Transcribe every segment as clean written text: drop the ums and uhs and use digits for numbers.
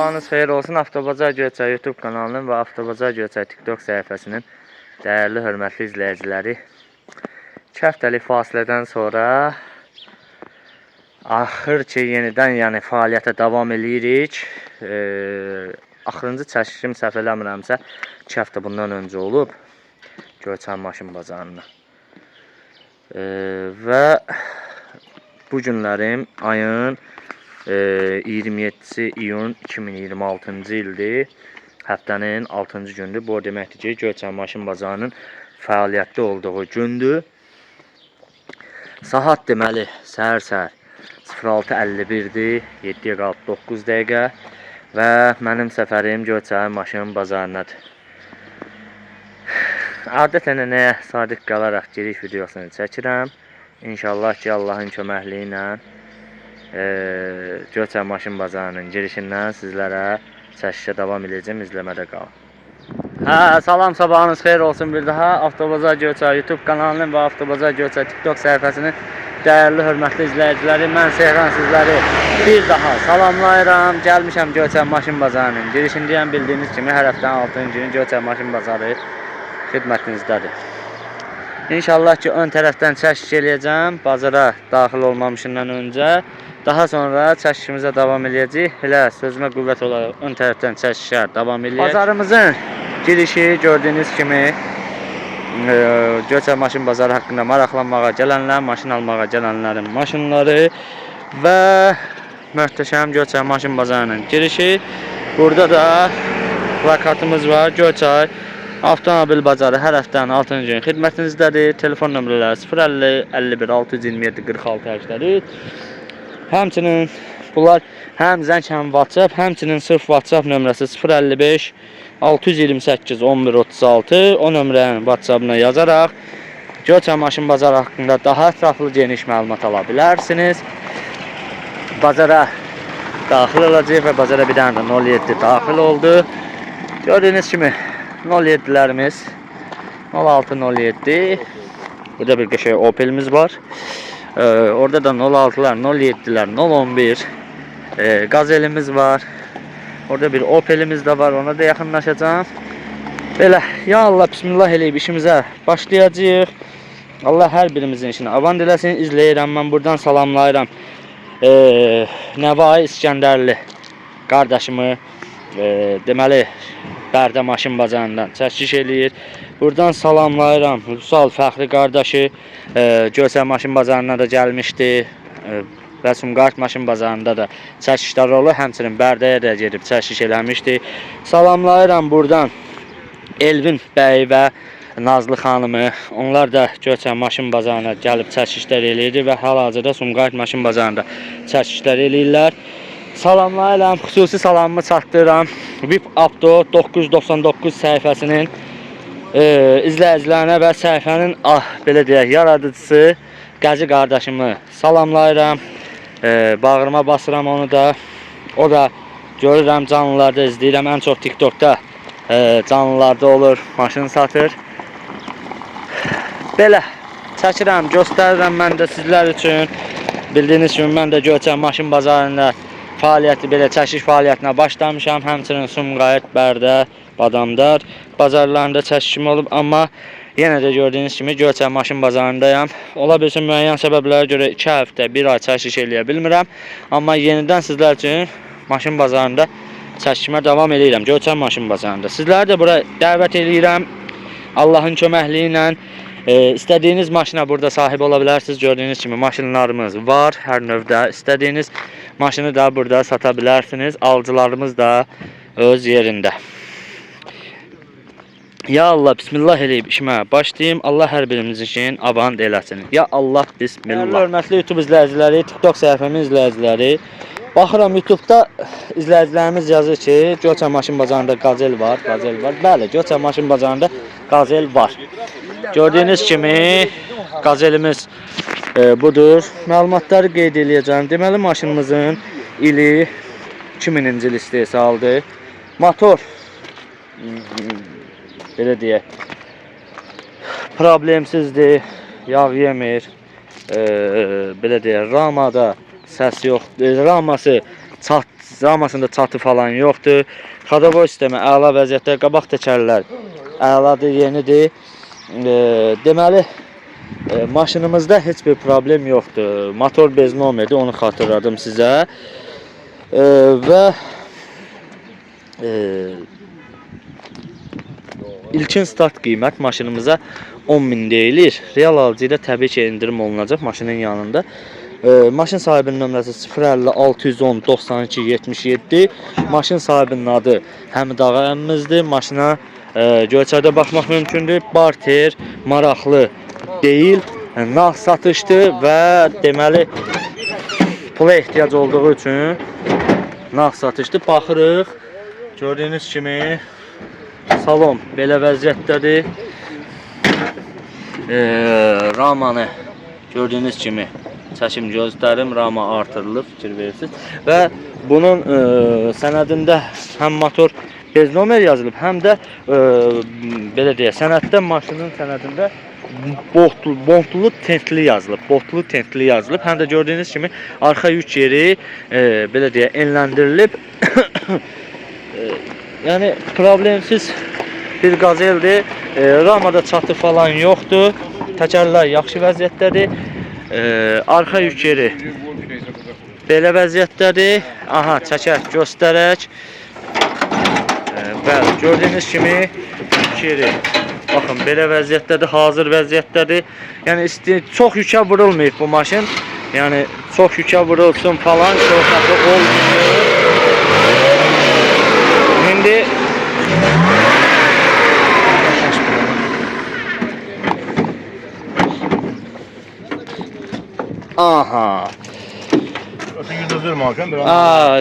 sabahınız xeyir olsun. Avtobazar Göyçay YouTube kanalının və Avtobazar Göyçay TikTok səhifəsinin dəyərli, hörmətli izləyiciləri, 2 həftəlik fasilədən sonra axır ki, yenidən fəaliyyətə davam edirik. Axırıncı çəkişim səhv eləmirəmsə 2 həftə bundan öncə olub Göyçay maşın bazarında. Və bu günlərim ayın 27 iyun 2026-cı ildir. Həftənin 6-cı gündür. Bu deməkdir ki, Göyçay maşın bazarının fəaliyyətdə olduğu gündür. Saat deməli səhər-səhər 06:51-dir, 7-yə qalıb 9 dəqiqə və mənim səfərim Göyçay maşın bazarınadır. Adətən nəyə sadiq qalaraq giriş videosunu çəkirəm. İnşallah ki, Allahın köməkliyi ilə Göyçay maşın bazarının girişindən sizlərə çəkişə davam edəcəm, izləmədə qalın. Salam, sabahınız xeyir olsun bir daha. Avtobazar Göyçay YouTube kanalının və Avtobazar Göyçay TikTok səhifəsinin dəyərli, hörmətli izləyiciləri, mən Sehran sizləri bir daha salamlayıram. Gəlmişəm Göyçay maşın bazarının girişindəyəm. Bildiyiniz kimi hər həftənin 6-cı günü Göyçay maşın bazarı xidmətinizdədir. İnşallah ki, ön tərəfdən çəkiş eləyəcəm, bazara daxil olmamışından öncə. Daha sonra çəkişimizə davam edəcəyik. Elə sözümə qüvvət olaraq ön tərəfdən çəkişlər davam edəcək. Bazarımızın girişi gördüyünüz kimi Göyçay maşın bazarı haqqında maraqlanmağa gələnlər, maşın almağa gələnlərin maşınları və möhtəşəm Göyçay maşın bazarının girişi. Burada da plakatımız var. Göyçay avtomobil bazarı hər həftənin 6-cı günü xidmətinizdədir. Telefon nömrələri 050 51 627 46 83. Həmçinin bunlar həm zəng, həm WhatsApp, həmçinin sırf WhatsApp nömrəsi 055 628 11 36. O nömrənin WhatsAppına yazaraq Göyçay maşın bazarı haqqında daha ətraflı geniş məlumat ala bilərsiniz. Bazara daxil olacaq və bazara bir dənə də 07 daxil oldu. Gördüyünüz kimi 07'lərimiz 0607. Burada bir qəşəng Opel'imiz var. Orada da 06'lar, 07'lər, 011 Gazelimiz var. Orada bir Opel'imiz de var. Ona da yaxınlaşacağım. Belə, ya Allah, bismillah eləyib işimizə başlayacağıq. Allah hər birimizin işini avan diləsin. İzləyirəm, mən buradan salamlayıram Nəvai İskəndərli qardaşımı. Deməli, Bərdə maşın bazarından çəkiş eləyir. Buradan salamlayıram Vüsal Fəxri qardaşı. Göyçay maşın bazarına da gəlmişdi. Və Sumqayıt maşın bazarında da çəkişlər olur. Həmçinin Bərdəyə də gedib çəkiş eləmişdi. Salamlayıram buradan Elvin bəy və Nazlı xanımı. Onlar da Göyçay maşın bazarına gəlib çəkişlər eləyirdi və hal-hazırda Sumqayıt maşın bazarında çəkişlər eləyirlər. Salamlayıram, xüsusi salamımı çatdırıram VIP Avto 999 səhifəsinin izləyicilərinə və səhifənin belə deyək, yaradıcısı Qəzi qardaşımı salamlayıram. Bağrıma basıram onu da. O da görürəm, canlılarda izləyirəm. Ən çox TikTokda canlılarda olur, maşın satır. Belə çəkirəm, göstərirəm mən də sizlər üçün. Bildiyiniz kimi mən də Göyçay maşın bazarında fəaliyyəti, belə çəkiş fəaliyyətinə başlamışam. Həmçinin Sumqayıt, Bərdə, Badamdar bazarlarında çəkişim olub. Amma yenə də gördüyünüz kimi Göyçay maşın bazarındayam. Ola bilsin müəyyən səbəblərə görə 2 həftə, 1 ay çəkiş eləyə bilmirəm. Amma yenidən sizlər üçün maşın bazarında çəkişimə davam edirəm. Göyçay maşın bazarında. Sizləri də bura dəvət edirəm. Allahın köməkliyi ilə istədiyiniz maşına burada sahib ola bilərsiniz. Gördüyünüz kimi maşınlarımız var hər növdə. İstədiyiniz maşını da burada sata bilərsiniz. Alıcılarımız da öz yerində. Ya Allah, bismillah eləyib işimə başlayayım. Allah hər birimiz için avan eləsin. Ya Allah, bismillah. Hörmətli YouTube izləyiciləri, TikTok səhifəmin izləyiciləri. Baxıram, YouTube'da izləyicilərimiz yazır ki, Göyçay maşın bazarında Gazel var, Gazel var. Bəli, Göyçay maşın bazarında Gazel var. Gördüyünüz kimi Gazelimiz budur. Məlumatları qeyd edəcəm. Deməli, maşınımızın ili 2000-ci il istehsaldır. Motor belə deyək, problemsizdir, yağ yemir. Belə deyək, ramada səs yoxdur. Raması Ramasında çatı falan yoxdur. Xadavoy sistemi əla vəziyyətdə, qabaq təkərlər əladır, yenidir. Deməli maşınımızda heç bir problem yoxdur. Motor bez nomerdir, onu xatırladım sizə. Və ilkin start qiymət maşınımıza 10.000 deyilir. Real alıcıda təbii ki endirim olunacaq maşının yanında. Maşın sahibinin nömrəsi 050 610 92 77. Maşın sahibinin adı Həmid ağa əmmimizdir. Maşına göyçərdə baxmaq mümkündür. Barter maraqlı deyil, nağd satışdır və deməli pula ehtiyac olduğu üçün nağd satışdır. Baxırıq. Gördüyünüz kimi salon belə vəziyyətdədir. Ramanı gördüyünüz kimi çəkim göstərim, rama artırılıb, fikir verirsiniz. Və bunun sənədində həm motor bez nomer yazılıb, həm də belə deyək, sənəddə maşının sənədində bontlu tentli yazılıb. Bontlu tentli yazılıb. Həm də gördüyünüz kimi arxa yük yeri belə deyək, enləndirilib. Yəni problemsiz bir qazeldir. Ramada çatı falan yoxdur. Təkərlər yaxşı vəziyyətdədir. Arxa yük yeri belə vəziyyətdədir. Aha, çəkək, göstərək. Bəli, gördüyünüz kimi yük yeri baxın belə vəziyyətdədir, hazır vəziyyətdədir. Yəni çox yükə vurulmayıb bu maşın. Yəni çox yükə vurulsun falan söhbəti olmuyor. İndi aha.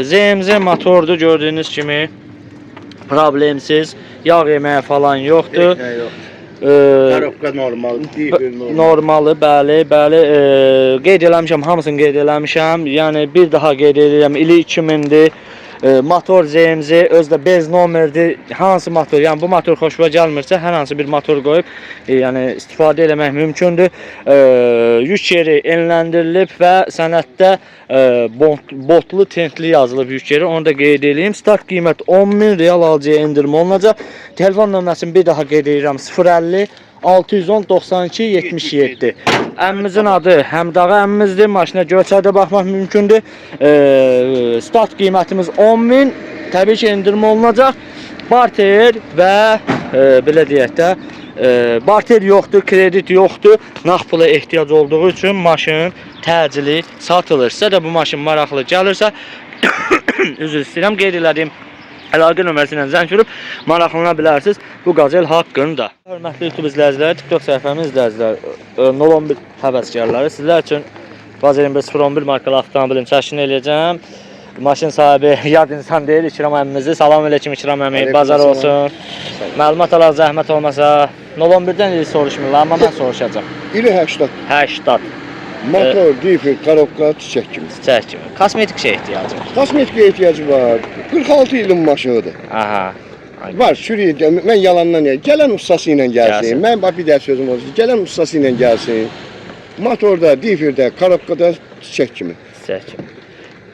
ZMZ motordur gördüyünüz kimi. Problemsiz. Yağ yeməyə falan yoxdur. Karobka normal, Normalı, bəli. Qeyd eləmişəm, hamısını qeyd eləmişəm. Yəni bir daha qeyd edirəm, ili 2000-dir. Motor ZMZ, özdə bez nomerdir. Hansı motor, yəni bu motor xoşuma gəlmirsə, hər hansı bir motor qoyub, yəni istifadə eləmək mümkündür. Yük yeri enləndirilib və sənəddə botlu tentli yazılıb yük yeri. Onu da qeyd edeyim. Start qiymət 10.000, real alıcıya endirim olunacaq. Telefon nömrəsini bir daha qeyd edirəm. 050 610 92 77. Əmmimizin adı Həmid ağa əmmimizdir. Maşına göyçərdə baxmaq mümkündür. Start qiymətimiz 10.000. Təbii ki endirim olunacaq. Barter və belə deyək də barter yoxdur, kredit yoxdur. Nağd pula ehtiyac olduğu üçün maşın təcili satılır. Sizə də bu maşın maraqlı gəlirsə üzr istəyirəm, qeyd elədim. Əlaqə nömrəsindən zəng vurub maraqlana bilərsiniz bu qazel haqqında. Hörmətli YouTube izləyicilər, TikTok səhifəmiz izləyicilər, 011 həvəskarları sizlər üçün Vaz 21011 markalı avtomobilin çəkini eləyəcəm. Maşın sahibi yad insan deyil, İkram əmmimizi. Salam aleyküm İkram əmi, bazar olsun. Məlumat alaq zəhmət olmasa 011-dən ili soruşmurlar, amma mən soruşacağım. İli 80. 80. Motor, difer, karobka, çiçek kimi. Çiçek kimi. Kosmetik şey ihtiyacı var. Kosmetika ihtiyacı var. 46 ilin maşınıdır. Aha. Var, sürüyor. Mən yalandan ya. Gələn ustası ilə gəlsin. Mən bax bir də sözüm olsun. Gələn ustası ilə gəlsin. Motorda, diferdə, karobkada çiçek kimi. Çiçek kimi.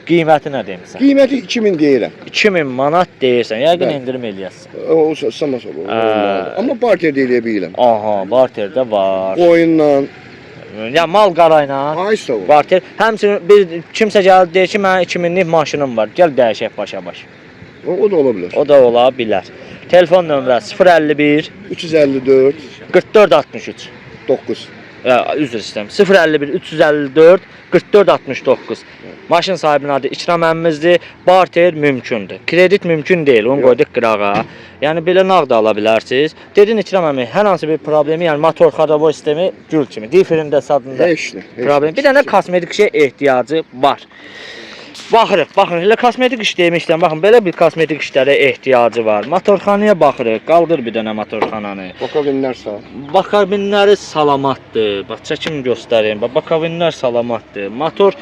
Qiyməti nə demirsən? Qiyməti 2000 deyirəm. 2000 manat deyirsən. Yəqin endirim eləyəsən. O samas olur. Amma barter də eləyə bilirəm. Aha, barterdə var. Oyunla. Ya mal qarayla. Ay sağ ol. Barter. Həmçinin bir kimsə gəlib deyir ki, mənim 2000-lik maşınım var. Gəl dəyişək başa-baş. O da ola bilər. O da ola bilər. Telefon nömrəsi 051 354 44 63. 9. Üzr istəyirəm. 051 354 44 69. Maşın sahibinin adı İkram əmmimizdir. Barter mümkündür. Kredit mümkün deyil. Onu qoyduq qırağa. Yəni belə nağd ala bilərsiniz. Dedin İkram əmi, hər hansı bir problemi, yəni motor xadavoy sistemi gül kimi. Diferində sadında problem. Bir dənə kosmetik şey ehtiyacı var. Baxırıq, baxın, elə kosmetik iş demişdən, baxın, belə bir kosmetik işlərə ehtiyacı var. Motorxanaya baxırıq, qaldır bir dənə motorxananı. Bakavinlər sağ. Bakavinləri salamatdır. Bax, çəkim göstəreyim. Bax, bakavinlər salamatdır. Motor,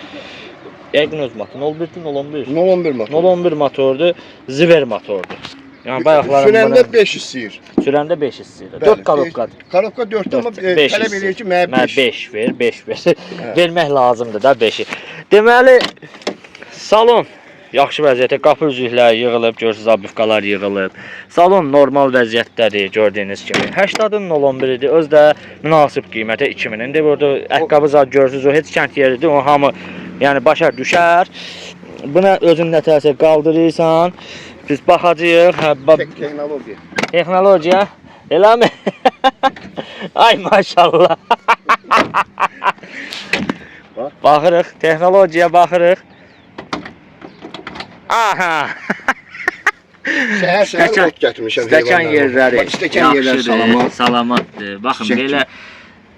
yəqin öz motor, 011-dir, 011. 011 motor. 011 motordur, ziver motordur. Yəni, bayaqlarım sürəndə 5 istəyir. Sürəndə 5 istəyir. 4 karobkadır. Karobka 4-də, amma tələb eləyir ki, mənə 5 ver, 5 ver. Vermək lazımdır da 5-i. Deməli, salon yaxşı vəziyyətdə, qapı üzükləri yığılıb, görürsüz, abifkalar yığılıb. Salon normal vəziyyətdədir, gördüyünüz kimi. 80-ın 11-dir, öz də münasib qiymətə 2000-dir. Burada ayaqqabı zad görürsüz, o heç kənd yeridir, o hamı yəni başa düşər. Buna özün nətərsə qaldırırsan. Biz baxacağıq. Texnologiya. Texnologiya. Eləmi? Ay maşallah. Baxırıq, texnologiyaya baxırıq. Aha. Səhər ot gətirmişəm. Stəkan yerləri. Stəkan yerləri salamat. Salamatdır. Baxın Çiçək belə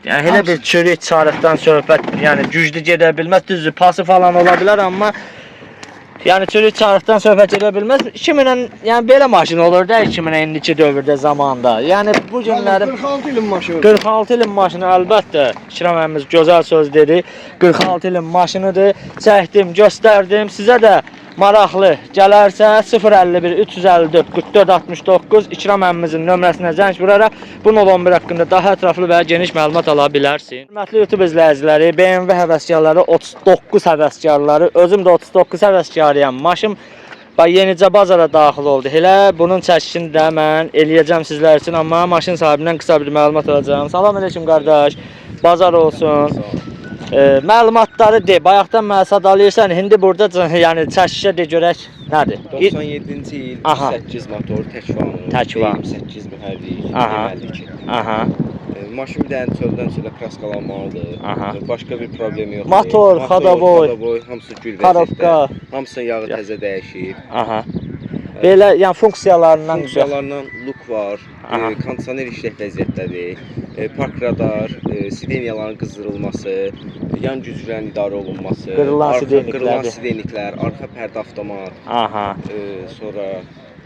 yəni elə bir çörək çarıqdan söhbət, yəni güclü gedə bilməz, düzdür, pası falan ola bilər, amma yəni çörək çarıqdan söhbət edə bilməz. 2000-ən, yəni belə maşın olur da 2002 dövrdə zamanda. Yəni bu günləri 46 ilin maşını. 46 ilin maşını əlbəttə. İkram əmimiz gözəl söz dedi. 46 ilin maşınıdır. Çəkdim, göstərdim. Sizə də maraqlı gələrsə 051 354 44 69 İkram əmimizin nömrəsinə zəng vuraraq bu 11 haqqında daha ətraflı və geniş məlumat ala bilərsin. Hörmətli YouTube izləyiciləri, BMW həvəskarları, 39 həvəskarları, özüm də 39 həvəskarıyam. Maşın yenicə bazara daxil oldu. Elə bunun çəkisini də mən eləyəcəm sizlər üçün, amma maşın sahibindən qısa bir məlumat alacağam. Salam aleyküm qardaş. Bazar olsun. Məlumatları de. Bayaqdan mənə sadalıyırsan. İndi burada yəni çəkişə de görək nədir? 97-ci il 8 motor tək vanlı. Tək van. 8 mühərrik. Aha. 52. Aha. Maşın bir dənə çöldən çölə kraskalanmalıdır. Aha. Başqa bir problemi yoxdur. Motor, xadaboy, hamısı gül korobka. vəziyyətdə. Hamısının yağı təzə dəyişir. Aha. Belə yəni funksiyalarından Funksiyalarından look var. Kondisioner işlək vəziyyətdədir. Park radar, sideniyaların qızdırılması, yan güclərin idarə olunması, qırılan sideniklər, arxa pərdə avtomat. Aha. Sonra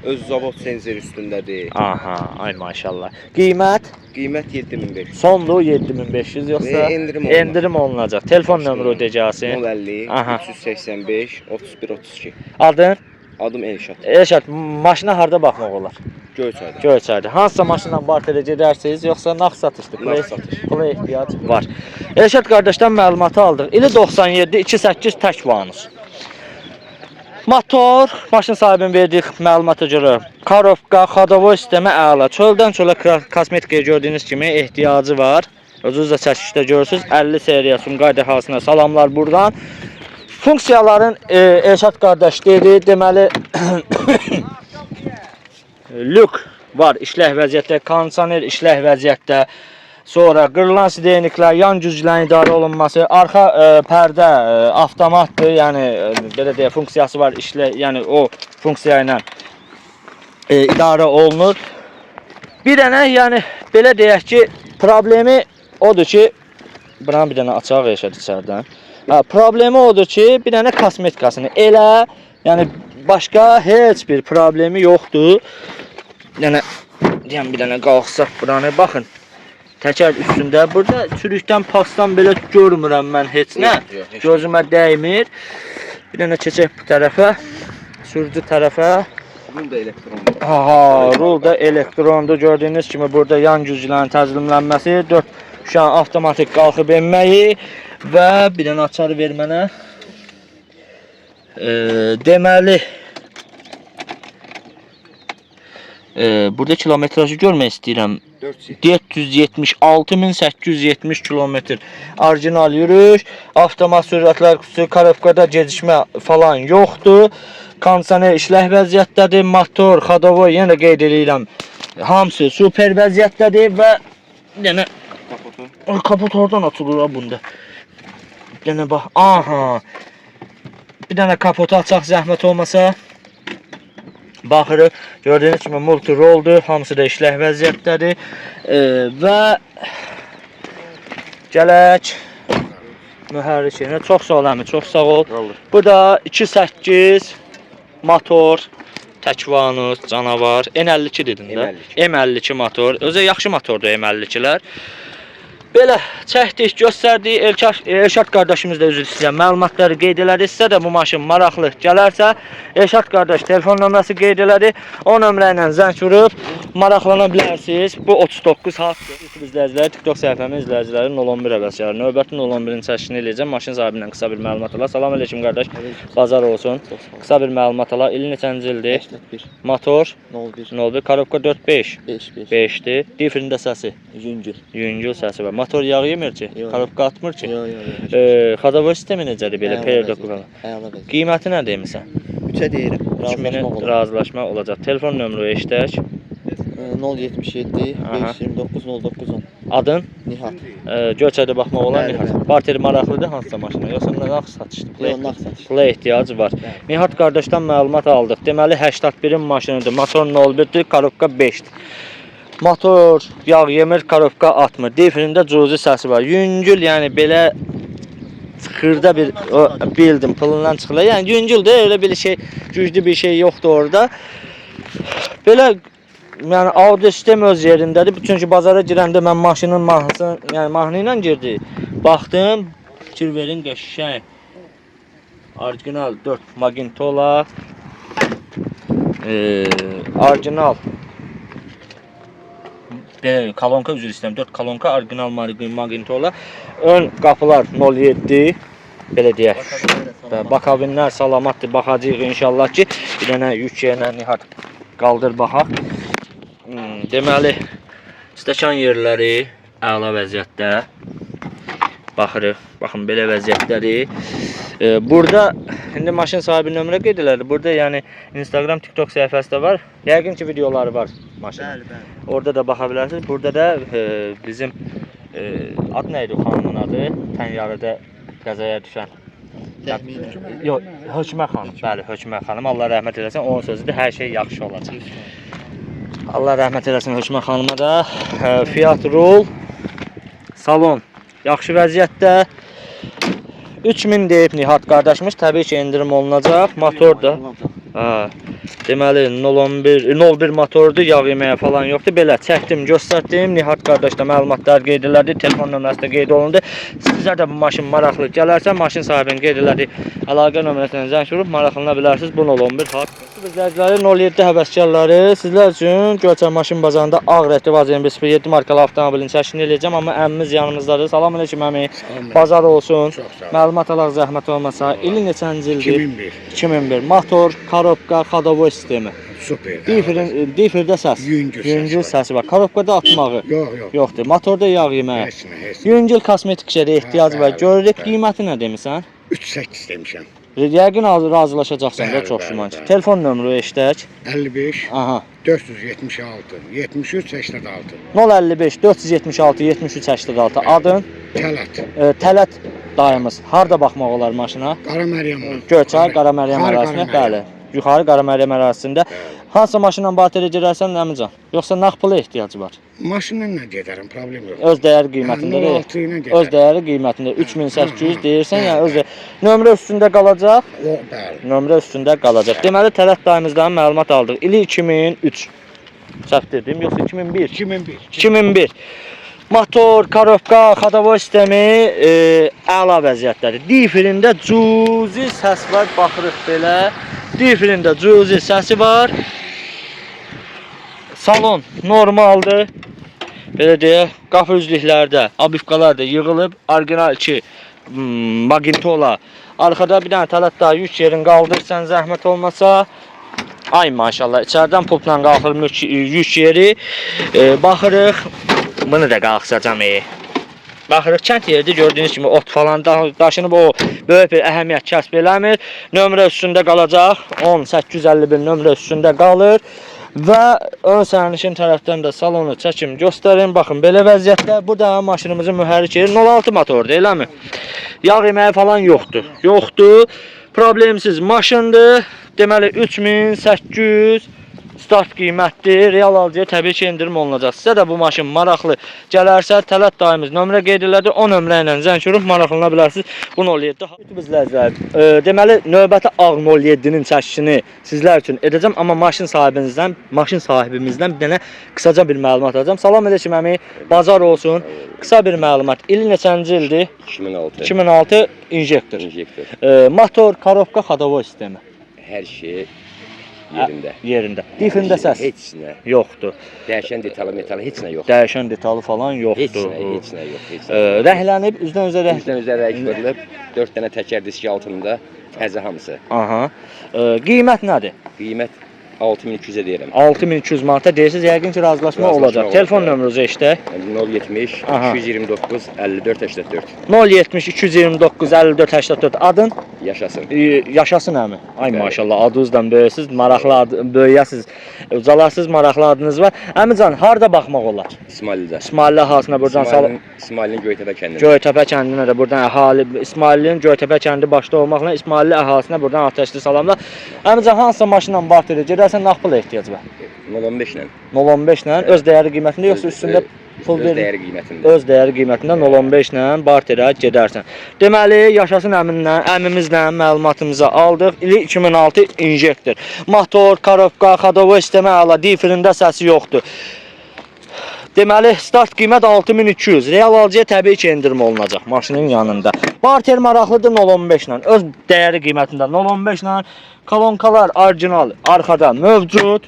öz zavod senzor üstündədir. Aha, ay maşallah. Qiymət? Qiymət 7500. Sondur 7500 yoxsa endirim olunacaq. Telefon nömrə ödəyəcəksən. 050 385 31 32. Adın? Adım Elşad. Elşad, maşına harda baxmaq olar? Göyçayda. Göyçayda. Hansısa maşınla barterə gedərsiniz, yoxsa nağd satışdır? Nağd satış. Pula ehtiyac var. Elşad qardaşdan məlumatı aldıq. İli 97 28 tək vanus. Motor, maşın sahibinin verdiyi məlumata görə korobka, xadavoy sistemi əla. Çöldən çölə kosmetikaya gördüyünüz kimi ehtiyacı var. Özünüz də çəkişdə görürsünüz. 50 seriyası Sumqayıt əhalisinə salamlar buradan. Funksiyaların Elşad qardaş dedi, deməli lük var, işlək vəziyyətdə, kondisioner işlək vəziyyətdə. Sonra qırılan sideniklər, yan güclərin idarə olunması, arxa pərdə avtomatdır, yəni belə deyə funksiyası var, işlək, yəni o funksiya ilə idarə olunur. Bir dənə, yəni belə deyək ki, problemi odur ki, buranı bir dənə açaq Elşad içərdən. Problemi odur ki, bir dənə kosmetikasını elə, yəni başqa heç bir problemi yoxdur. Yəni deyəm bir dənə qalxsaq buranı baxın. Təkər üstündə. Burada çürükdən, pasdan belə görmürəm mən heç nə. Gözümə dəymir. Bir dənə keçək bu tərəfə. Sürücü tərəfə. Rul da elektrondur. Aha, rul da elektrondur. Gördüyünüz kimi burada yan güclərin tənzimlənməsi, 4 şan avtomatik qalxıb enməyi və bir dənə açarı ver mənə. Deməli burada kilometrajı görmək istəyirəm. 776.870 kilometr orijinal yürüyüş, avtomat sürətlər xüsusi korobkada gecikmə falan yoxdur. Kondisioner işlək vəziyyətdədir, motor, xadavoy yenə qeyd edirəm. Hamısı super vəziyyətdədir və yenə kapot oradan açılır bunda. Bir dənə bax, aha. Bir dənə kapotu açaq zəhmət olmasa. Baxırıq, gördüyünüz kimi multi-roldur, hamısı da işlək vəziyyətdədir və gələk mühərrikinə. Çox sağ ol əmi, çox sağ ol. Bu da 2.8 motor, tək vanus, canavar, N52 dedin də. M52 motor, özü yaxşı motordur M52-lər. Belə çəkdik, göstərdik. Elşad qardaşımız da üzr istəyirəm. Məlumatları qeyd elədi. Sizə də bu maşın maraqlı gələrsə, Elşad qardaş telefon nömrəsi qeyd elədi. O nömrə ilə zəng vurub maraqlana bilərsiniz. Bu 39 haqqdır. YouTube izləyiciləri, TikTok səhifəmin izləyiciləri 011 əvəzçiləri. Növbəti 011-in çəkişini eləyəcəm. Maşın sahibindən qısa bir məlumat ala. Salam əleykum qardaş. Bazar olsun. Qısa bir məlumat ala. İli neçənci ildir? 81 Motor 01 Korobka 4.5. 5 5'ti. Differində səsi. Yüngül. Yüngül səsi var. Motor yağ yemir ki. Yox. Korobka atmır ki. Yox. Xadavoy sistemi necədir belə periodda kuran? Əla vəziyyət. Qiyməti nə demirsən? 3-ə deyirəm. 3000 razılaşma olacaq. Telefon nömrə eşidək. 077 Aha. 529 0910. Adın? Nihat. Göyçədə baxmaq olan Bəli, Nihat. bəli. Barteri maraqlıdır hansısa maşına? Yoxsa nağd satışdır? Yox, nağd satış. Play ehtiyacı var. Nihat qardaşdan məlumat aldıq. Deməli 81-in maşınıdır. Motor 01-dir, korobka 5-dir. Motor yağ yemir, korobka atmır. Differində cüzi səsi var. Yüngül, yəni belə xırda bir bildim, pılından çıxırlar. Yəni yüngüldür, öyle bir şey, güclü bir şey yoxdur orada. Belə yəni audio sistem öz yerindədir. Çünki bazara girəndə mən maşının mahnısını, yəni mahnı ilə girdi. Baxdım, fikir verin qəşəng. Orijinal 4 Magintola. Orijinal kolonka üzr istəyirəm. 4 kolonka orijinal Magintola. Ön qapılar 07. Belə deyək. Bakavinlər salamatdır. Baxacağıq inşallah ki, bir dənə yük yerinə Nihat qaldır baxaq. Deməli stəkan yerləri əla vəziyyətdə. Baxırıq. Baxın belə vəziyyətləri. Burada indi maşın sahibi nömrə qeyd elədi. Burada yəni Instagram, TikTok səhifəsi də var. Yəqin ki videoları var maşının. Bəli. Orada da baxa bilərsiniz. Burada da bizim ad nə idi o xanımın adı? Tənyarıda qəzaya düşən. Təxminən. Yox, Hökümə xanım. Bəli, Hökümə xanım. Allah rəhmət eləsin. Onun sözüdür. Hər şey yaxşı olacaq. Allah rəhmət eləsin Hökümə xanıma da. Fiat Roll salon yaxşı vəziyyətdə. 3000 deyib Nihat qardaşımız. Təbii ki, endirim olunacaq. Motor da. Deməli 01 motordur, yağ yeməyə falan yoxdur. Belə çəkdim, göstərdim. Nihat qardaş da məlumatlar qeyd elədi, telefon nömrəsi də qeyd olundu. Sizə də bu maşın maraqlı gələrsə, maşın sahibinin qeyd elədi. Əlaqə nömrəsindən zəng vurub maraqlana bilərsiniz. Bu 011 haqq. İzləyiciləri 07 həvəskarları sizlər üçün Göyçə maşın bazarında Ağrətli Vaziyən 107 markalı avtomobilin çəkini eləyəcəm, amma əmmimiz yanımızdadır. Salam əleykum əmi. Bazar olsun. Məlumat alaq zəhmət olmasa. İli neçənci ildir? 2001. 2001. Motor, korobka, xadavoy sistemi. Super. Differdə səs. Yüngül səsi var. Korobkada atmağı Yox. yoxdur. Motorda yağ yeməyə. Heç nə. Yüngül kosmetik şeyə ehtiyac var. Görürük qiyməti nə demirsən? 3.8 demişəm. Yəqin razılaşacaqsan da Bəli, çox bəli, güman ki. bəli. Telefon nömrə eşidək. 55 Aha. 476 73 86. 055 476 73 86. Adın Təlat. Tələt dayımız. Harda baxmaq olar maşına? Qara Məryəm. Göyçay Qara Məryəm ərazisində. Bəli. Yuxarı Qara Məryəm ərazisində. Hansı maşınla bateri girərsən Əmican? Yoxsa nağd pula ehtiyacı var? Maşınla nə gedərəm, problem yox. Öz dəyəri qiymətində deyil. 06 ilə gedərəm. Öz dəyəri qiymətində 3800 deyirsən, yəni öz nömrə üstündə qalacaq. O, bəli. Nömrə üstündə qalacaq. Deməli Tələt dayımızdan məlumat aldıq. İli 2003. Səhv dedim, yoxsa 2001? 2001. 2001. Motor, korobka, xadavoy sistemi əla vəziyyətdədir. Differində cüzi səs var, baxırıq belə. Differində cüzi səsi var. Salon normaldır. Belə deyək, qapı üzlüklərdə, abifqalar da yığılıb. Orijinal 2 Magintola. Arxada bir dənə Tələt daha yük yerin qaldırsan zəhmət olmasa. Ay maşallah, içərdən pultla qalxır yük yeri. Baxırıq. Bunu da qalxsacam. Baxırıq kənd yeridir, gördüyünüz kimi ot falan daşınıb, o böyük bir əhəmiyyət kəsb eləmir. Nömrə üstündə qalacaq. 10851 nömrə üstündə qalır. Və ön sərnişin tərəfdən də salonu çəkim göstərin. Baxın belə vəziyyətdə. Bu da maşınımızın mühərrik yeri 06 motordur, eləmi? Yağ yeməyi falan yoxdur. Yoxdur. Problemsiz maşındır. Deməli 3800 start qiymətdir. Real alıcıya təbii ki, endirim olunacaq. Sizə də bu maşın maraqlı gələrsə, tələb daimiz nömrə qeyd elədi. O nömrə ilə zəng vurub maraqlana bilərsiniz. Bu 07. YouTube izləyiciləri, deməli növbəti ağ 07-nin çəkisini sizlər üçün edəcəm, amma maşın sahibimizdən bir dənə qısaca bir məlumat alacağam. Salam əleykum əmi. Bazar olsun. Qısa bir məlumat. İli neçənci ildir? 2006. 2006 injektor. Motor, korobka, xadavoy sistemi. Hər şey yerində. Yerində. Difində səs Heç nə. yoxdur. Dəyişən detalı, metalı heç nə yox. Dəyişən detalı falan Heç yoxdur. nə, heç nə yox. Heç nə. Rənglənib, üzdən üzə rəng. Üzdən üzə rəng vurulub, 4 dənə təkər diski altında, təzə hamısı. Aha. Qiymət nədir? Qiymət 6200-ə deyirəm. 6200 manata deyirsiniz, yəqin ki, razılaşma olacaq. olacaq. Telefon nömrənizi eşitək. 070 Aha. 229 54 84. 070 229 54 84. Adın? Yaşasın. Yaşasın əmi. Ay Bəli. maşallah, adınızdan böyüksüz, maraqlı böyüyəsiz, ucalarsınız, maraqlı adınız var. Əmican, harda baxmaq olar? İsmaildə. İsmailli əhalisine buradan salam. İsmailin Göytəpə kəndində. Göytəpə kəndinə də buradan əhali, İsmailin Göytəpə kəndi başda olmaqla İsmailli əhalisinə buradan atəşli salamlar. Əmican, hansısa maşınla barteri gedərsən, nağd pula ehtiyac var? 015 ilə. 015 ilə öz dəyəri qiymətində yoxsa üstündə pul Öz verir? dəyəri qiymətində. Öz dəyəri qiymətində 015 ilə barterə gedərsən. Deməli, Yaşasın əmimizlə məlumatımızı aldıq. İli 2006 injektor. Motor, korobka, xadavoy sistemi əla, difirində səsi yoxdur. Deməli, start qiymət 6200. Real alıcıya təbii ki, endirim olunacaq maşının yanında. Barter maraqlıdır 015 ilə. Öz dəyəri qiymətində 015 ilə. Kolonkalar orijinal arxada mövcud.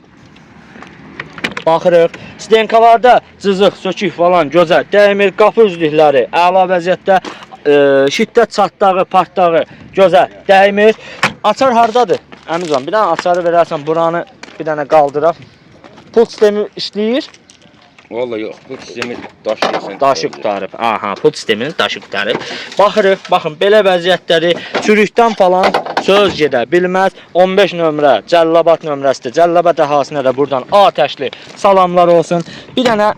Baxırıq. Stenkalarda cızıq, sökük falan gözəl. Dəymir, qapı üzlükləri əla vəziyyətdə. Şiddət çatdağı, partdağı gözəl. Dəymir. Açar hardadır? Əmican, bir dənə açarı verərsən, buranı bir dənə qaldıraq. Pul sistemi işləyir. Vallahi yox, bu sistemi daş desən. Daşı qutarıb. Aha, pul sisteminin daşı qutarıb. Baxırıq, baxın, belə vəziyyətləri çürükdən falan söz gedə bilməz. 15 nömrə, Cəllabad nömrəsidir. Cəllabad əhalisinə də buradan atəşli salamlar olsun. Bir dənə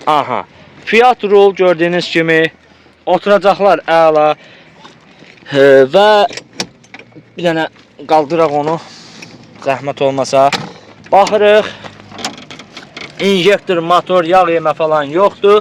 aha, Fiat Rul gördüyünüz kimi oturacaqlar əla. Və bir dənə qaldıraq onu. Zəhmət olmasa. Baxırıq. İnjektor, motor, yağ yemə falan yoxdur.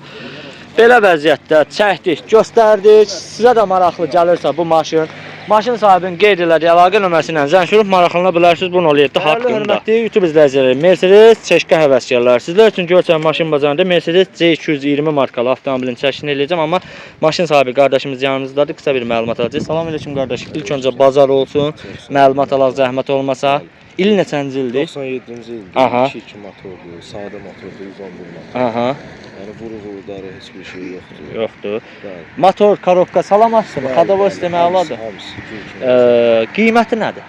Belə vəziyyətdə çəkdik, göstərdik. Sizə də maraqlı gəlirsə bu maşın, maşın sahibinin qeyd elədiyi əlaqə nömrəsi ilə zəng vurub maraqlana bilərsiniz bu 07 haqqında. Hörmətli YouTube izləyiciləri, Mercedes çeşkə həvəskarları, sizlər üçün Göyçay maşın bazarında Mercedes C220 markalı avtomobilin çəkisini eləyəcəm, amma maşın sahibi qardaşımız yanımızdadır. Qısa bir məlumat alacağıq. Salam əleykum qardaş. İlk öncə bazar olsun. Məlumat alaq zəhmət olmasa. İl neçənci ildir? 97-ci ildir. Aha. 2 motordur, sadə motordur, 111 motor. Aha, Yəni vurğuları heç bir şey yoxdur. yoxdur. Bəli. Motor, korobka salam açsın. Xadavoy sistemi əladır. Hamısı hamısı. Qiyməti nədir?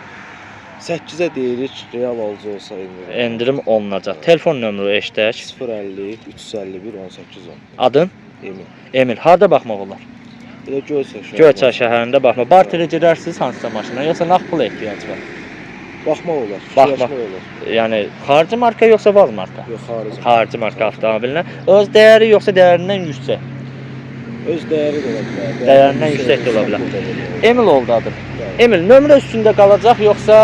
8-ə deyirik, real alıcı olsa endirim. Endirim olunacaq. Telefon nömrə eşidək. 050 351 1810. Adın? Emin. Emil. Harda baxmaq olar? Elə Göyçay şəhəri. Göyçay şəhərində baxmaq. Barterə gedərsiniz hansısa maşına, yoxsa nağd pula ehtiyac var? Baxmaq olar, Baxmaq. fikirləşmək olar. Yəni xarici marka yoxsa vaz marka? Yox, xarici. Xarici marka avtomobilinə. Öz dəyəri yoxsa dəyərindən yüksək? Öz dəyəri də ola bilər. Dəyərindən yüksək də ola bilər. bilər. Emil oldu adım. Bəli. Emil, nömrə üstündə qalacaq yoxsa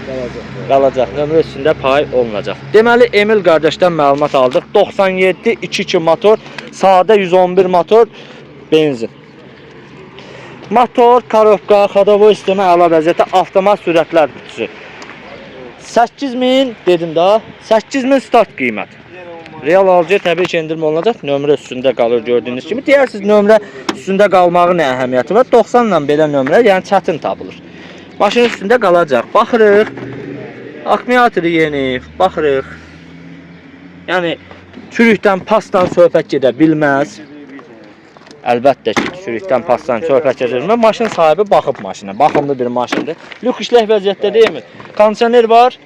Qalacaq. qalacaq? Nömrə üstündə pay olunacaq. Deməli, Emil qardaşdan məlumat aldıq. 97 2.2 motor, sadə 111 motor, benzin. Motor, korobka, xadavoy sistemi əla vəziyyətdə, avtomat sürətlər qutusu. 8000 dedim da, 8000 start qiymət. Real alıcıya təbii ki, endirim olunacaq. Nömrə üstündə qalır gördüyünüz kimi. Deyərsiniz, nömrə üstündə qalmağın nə əhəmiyyəti var? 90 ilə belə nömrə, yəni çətin tapılır. Maşın üstündə qalacaq. Baxırıq. Akkumulatoru yeni. Baxırıq. Yəni, çürükdən, pasdan söhbət gedə bilməz. Əlbəttə ki, çürükdən, pasdan söhbət gedə bilməz. Maşın sahibi baxıb maşına. Baxımlı bir maşındır. Lük işlək vəziyyətdə deyilmi? Kondisioner var.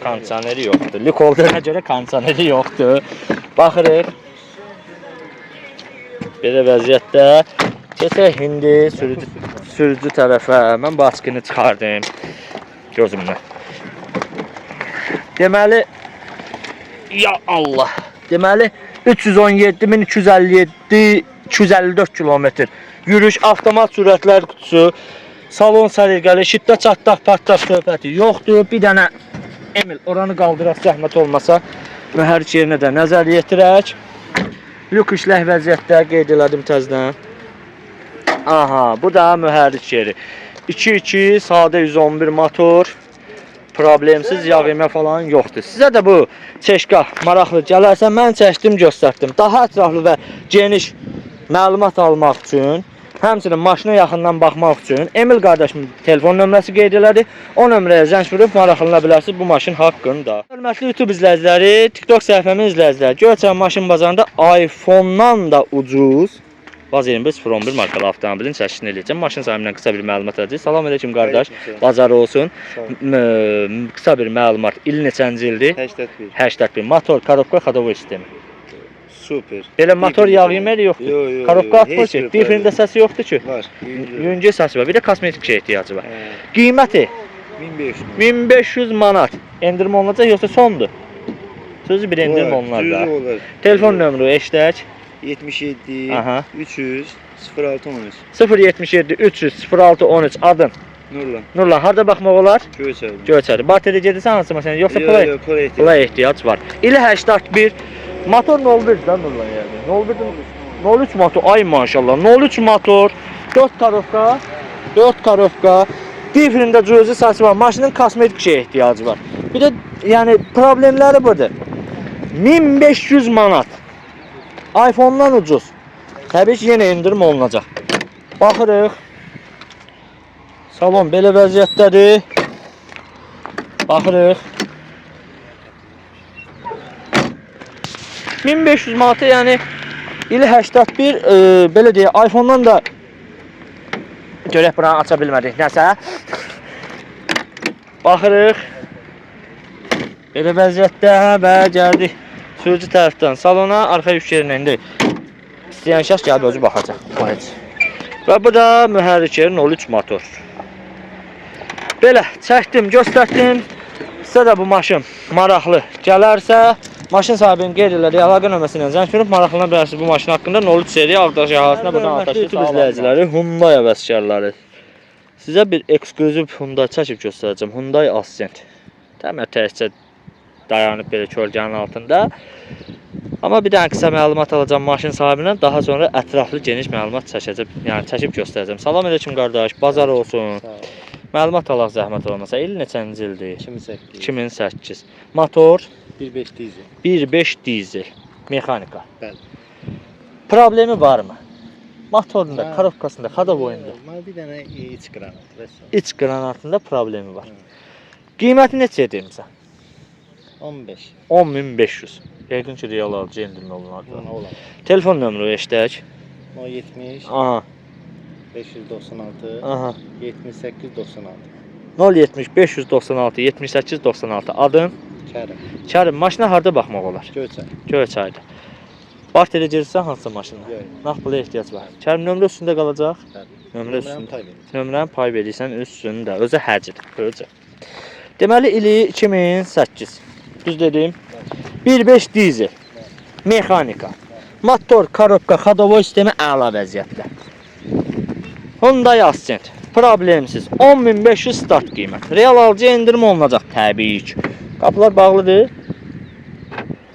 Kondisioneri yoxdur. Lük olduğuna görə kondisioneri yoxdur. Baxırıq. Belə vəziyyətdə. Keçək indi sürücü tərəfə. Mən baskını çıxardım gözümdən. Deməli, ya Allah. Deməli, 317.257 254 kilometr. Yürüyüş, avtomat sürətlər qutusu, salon səliqəli, şiddət çatdaq, partlaq söhbəti yoxdur. Bir dənə Emil, oranı qaldıraq zəhmət olmasa. Mühərrik yerinə də nəzər yetirək. Lük işlək vəziyyətdə qeyd elədim təzədən. Aha, bu da mühərrik yeri. 2.2 sadə 111 motor. Problemsiz yağ yemə falan yoxdur. Sizə də bu çeşka maraqlı gələrsə, mən çəkdim, göstərdim. Daha ətraflı və geniş məlumat almaq üçün, həmçinin maşına yaxından baxmaq üçün Emil qardaşımın telefon nömrəsi qeyd elədi. O nömrəyə zəng vurub maraqlana bilərsiniz bu maşın haqqında. Hörmətli YouTube izləyiciləri, TikTok səhifəmin izləyiciləri, Göyçay maşın bazarında iPhone-dan da ucuz Vaz 25-011 markalı avtomobilin çəkisini eləyəcəm. Maşın sahibindən qısa bir məlumat alacağıq. Salam aleyküm qardaş. Bazar olsun. Qısa bir məlumat. İl neçənci ildir? 81. 81. Motor, korobka, xadovoi sistemi. Super. Belə motor yağ yeməli yoxdur. Yo. Korobka atmır ki. Difrində səsi yoxdur ki. Var. Yüngül səsi var. Bir də kosmetik şey ehtiyacı var. Qiyməti 1500. 1500 manat. Endirim olunacaq yoxsa sondur? Sözü bir endirim olunar da. Telefon nömrə eşidək. 77 Aha. 300 0613. 077 300 06 13 adın. Nurlan. Nurlan, harda baxmaq olar? Göyçay. Göyçəli. Bateriya gedirsən hansı maşına? Yoxsa pula? Yo, pula ehtiyac. Pula ehtiyac var. İli 81. Motor 01-dən Nurlan yəni. 01-dən 03 motor. Ay maşallah. 03 motor. 4 korobka. 4 korobka. Difrində cüzi səsi var. Maşının kosmetik şey ehtiyacı var. Bir də yəni problemləri budur. 1500 manat. iPhone-dan ucuz. Təbii ki, yenə endirim olunacaq. Baxırıq. Salon belə vəziyyətdədir. Baxırıq. 1500 manata, yəni ili 81, belə deyək, iPhone-dan da görək buranı aça bilmədik. Nəsə? Baxırıq. Belə vəziyyətdə və gəldik sürücü tərəfdən salona, arxa yük yerinə indi. İstəyən şəxs gəlib özü baxacaq. O heç. Və bu da mühərrik yerin 03 motor. Belə çəkdim, göstərdim. Sizə də bu maşın maraqlı gələrsə, maşın sahibinin qeyd elədiyi əlaqə nömrəsindən zəng vurub maraqlana bilərsiniz bu maşın haqqında. 03 seri Ağdaş əhalısına buradan atışlı YouTube izləyiciləri, Hyundai həvəskarları. Sizə bir eksklüziv Hyundai çəkib göstərəcəm. Hyundai Accent. Təmə təkcə dayanıb belə kölgənin altında. Amma bir dənə qısa məlumat alacağım maşın sahibindən, daha sonra ətraflı geniş məlumat çəkəcəm, yəni çəkib göstərəcəm. Salam aleyküm qardaş, bazar olsun. Məlumat alaq zəhmət olmasa. İl neçənci ildir? 2008. 2008. Motor 1.5 dizel. 1.5 dizel. Mexanika. Bəli. Problemi varmı? Motorunda, korobkasında, xadavoyunda. Bir dənə iç qranat. İç qranatında problemi var. Qiyməti neçə edirsən? 15. 10.500. Yəqin ki, real alıcı endirmə olunardı. Olar. Telefon nömrə eşidək. 070 Aha, 596 aha. 78 96. 070 596 78 96. Adın? Kərim. Kərim, maşına harda baxmaq olar? Göyçay. Göyçayda. Barterə gedirsən hansı maşına? Yox. Naqd pula ehtiyac var. Kərim nömrə üstündə qalacaq. Bəli. Nömrə üstündə. pay verir. Nömrəni pay verirsən üstündə. Özü həcr. Özü. Deməli ili 2008. Düz dedim. 1.5 dizel. Mexanika. Motor, korobka, xadavoy sistemi əla vəziyyətdə. Hyundai Accent. Problemsiz. 10.500 start qiymət. Real alıcı endirim olunacaq təbii ki. Qapılar bağlıdır.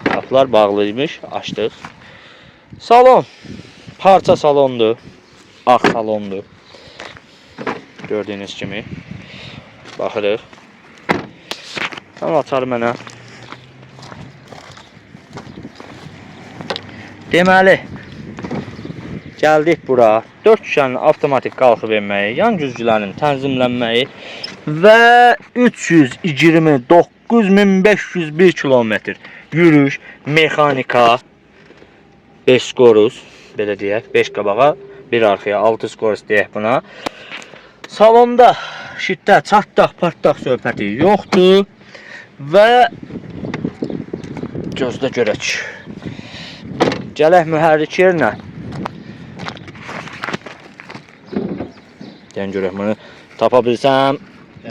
Qapılar bağlıymış. Açdıq. Salon. Parça salondur. Ağ salondur. Gördüyünüz kimi. Baxırıq. Tamam, açar mənə. Deməli, gəldik bura. 4 şüşənin avtomatik qalxıb enməyi, yan güzgülərin tənzimlənməyi və 329.501 kilometr yürüyüş, mexanika, 5 skorus, belə deyək, 5 qabağa, 1 arxaya, 6 skorus deyək buna. Salonda şiddət, çatdaq, partdaq söhbəti yoxdur və gözlə görək. Gələk mühərrik yerinə. Deyən görək, bunu tapa bilsəm,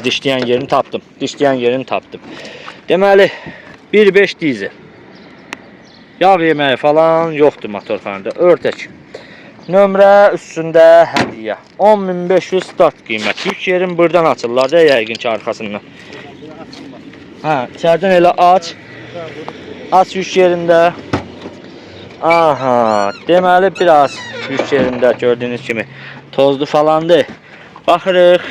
dişləyən yerini tapdım. Dişləyən yerini tapdım. Deməli, 1.5 dizel. Yağ yeməyi falan yoxdur motorxanada. Örtək. Nömrə üstündə hədiyyə. 10.500 start qiymət. Yük yerin buradan açırlar da, yəqin ki, arxasından. Hə, içərdən elə aç. Aç yük yerində. Aha, deməli biraz yük yerində gördüyünüz kimi tozlu falandır. Baxırıq.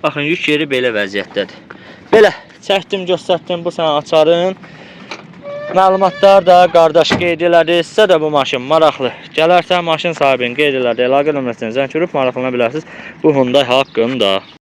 Baxın, yük yeri belə vəziyyətdədir. Belə çəkdim, göstərdim bu sənə açarın. Məlumatlar da qardaş qeyd elədi. Sizə də bu maşın maraqlı gələrsə, maşın sahibinin qeyd elədi. Əlaqə nömrəsini zəng vurub maraqlana bilərsiniz bu Hyundai haqqında.